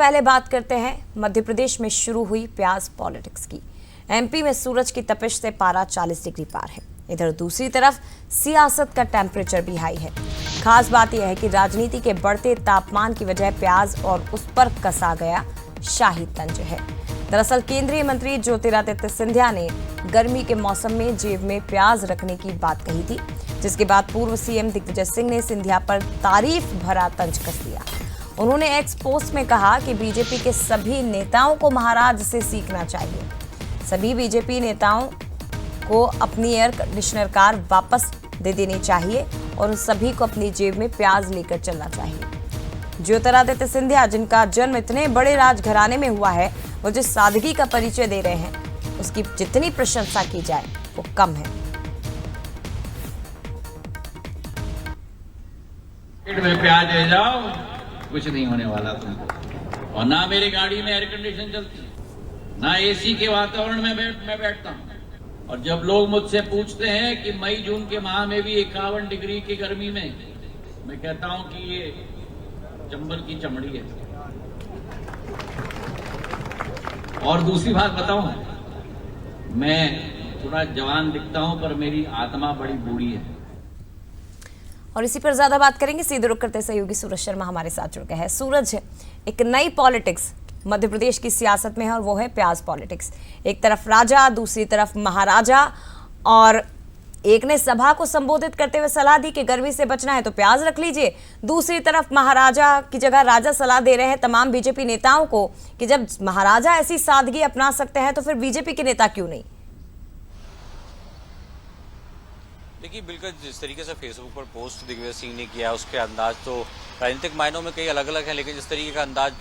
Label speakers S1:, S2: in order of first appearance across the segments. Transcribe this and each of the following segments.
S1: पहले बात करते हैं मध्य प्रदेश में शुरू हुई प्याज पॉलिटिक्स की। एमपी में सूरज की तपिश से पारा 40 डिग्री पार है। इधर दूसरी तरफ सियासत का टेम्परेचर भी हाई है। खास बात यह है कि राजनीति के बढ़ते तापमान की वजह प्याज और उस पर कसा गया शाही तंज है। दरअसल केंद्रीय मंत्री ज्योतिरादित्य सिंधिया ने गर्मी के मौसम में जेब में प्याज रखने की बात कही थी, जिसके बाद पूर्व सीएम दिग्विजय सिंह ने सिंधिया पर तारीफ भरा तंज कस दिया। उन्होंने एक्स पोस्ट में कहा कि बीजेपी के सभी नेताओं को महाराज से सीखना चाहिए। सभी बीजेपी नेताओं को अपनी एयर कंडीशनर कार वापस दे देनी चाहिए और उन सभी को अपनी जेब में प्याज लेकर चलना चाहिए। ज्योतिरादित्य सिंधिया, जिनका जन्म इतने बड़े राजघराने में हुआ है, वो जिस सादगी का परिचय दे रहे हैं, उसकी जितनी प्रशंसा की जाए वो कम है।
S2: में प्याज ले जाओ, कुछ नहीं होने वाला तुमको। और ना मेरी गाड़ी में एयर कंडीशन चलती, ना एसी के वातावरण में मैं बैठता हूँ। और जब लोग मुझसे पूछते हैं कि मई जून के माह में भी 51 डिग्री की गर्मी में, मैं कहता हूं कि ये चंबल की चमड़ी है। और दूसरी बात बताऊं, मैं थोड़ा जवान दिखता हूं पर मेरी आत्मा बड़ी बूढ़ी है।
S1: और इसी पर ज्यादा बात करेंगे। सीधे रुक करते सहयोगी सूरज शर्मा हमारे साथ जुड़ गए हैं। सूरज, एक नई पॉलिटिक्स मध्य प्रदेश की सियासत में है और वो है प्याज पॉलिटिक्स। एक तरफ राजा, दूसरी तरफ महाराजा, और एक ने सभा को संबोधित करते हुए सलाह दी कि गर्मी से बचना है तो प्याज रख लीजिए। दूसरी तरफ महाराजा की जगह राजा सलाह दे रहे हैं तमाम बीजेपी नेताओं को कि जब महाराजा ऐसी सादगी अपना सकते हैं तो फिर बीजेपी के नेता क्यों नहीं।
S3: देखिए, बिल्कुल जिस तरीके से फेसबुक पर पोस्ट दिग्विजय सिंह ने किया, उसके अंदाज तो राजनीतिक मायनों में कई अलग अलग हैं, लेकिन जिस तरीके का अंदाज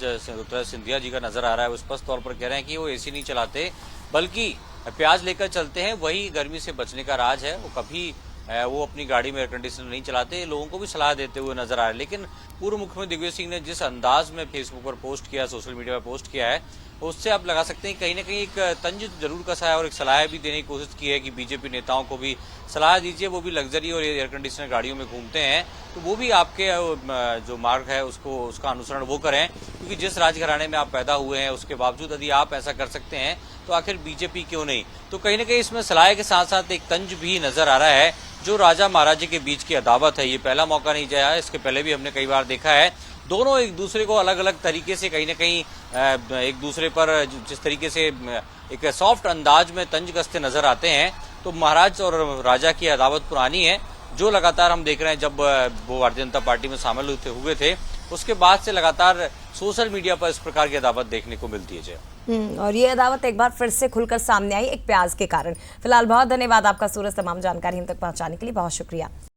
S3: सिंधिया जी का नजर आ रहा है, वो स्पष्ट तौर पर कह रहे हैं कि वो एसी नहीं चलाते बल्कि प्याज लेकर चलते हैं। वही गर्मी से बचने का राज है। वो कभी वो अपनी गाड़ी में एयर कंडीशनर नहीं चलाते, लोगों को भी सलाह देते हुए नजर आ रहे हैं। लेकिन पूर्व मुख्यमंत्री दिग्विजय सिंह ने जिस अंदाज में फेसबुक पर पोस्ट किया, सोशल मीडिया पर पोस्ट किया है, उससे आप लगा सकते हैं कहीं ना कहीं एक तंज जरूर कसा है और एक सलाह भी देने की कोशिश की है कि बीजेपी नेताओं को भी सलाह दीजिए। वो भी लग्जरी और एयर कंडीशनर गाड़ियों में घूमते हैं तो वो भी आपके जो मार्ग है उसका अनुसरण वो करें, क्योंकि जिस राजघराने में आप पैदा हुए हैं उसके बावजूद यदि आप ऐसा कर सकते हैं तो आखिर बीजेपी क्यों नहीं। तो कहीं ना कहीं इसमें सलाह के साथ साथ एक तंज भी नजर आ रहा है। जो राजा महाराजा के बीच की अदावत है, ये पहला मौका नहीं जाया है, इसके पहले भी हमने कई बार देखा है। दोनों एक दूसरे को अलग अलग तरीके से कहीं ना कहीं एक दूसरे पर जिस तरीके से एक सॉफ्ट अंदाज में तंज कसते नजर आते हैं, तो महाराज और राजा की अदावत पुरानी है, जो लगातार हम देख रहे हैं। जब वो भारतीय जनता पार्टी में शामिल हुए थे, उसके बाद से लगातार सोशल मीडिया पर इस प्रकार की अदावत देखने को मिलती है।
S1: और ये अदावत एक बार फिर से खुलकर सामने आई एक प्याज के कारण। फिलहाल बहुत धन्यवाद आपका सूरज, तमाम जानकारी हम तक पहुंचाने के लिए बहुत शुक्रिया।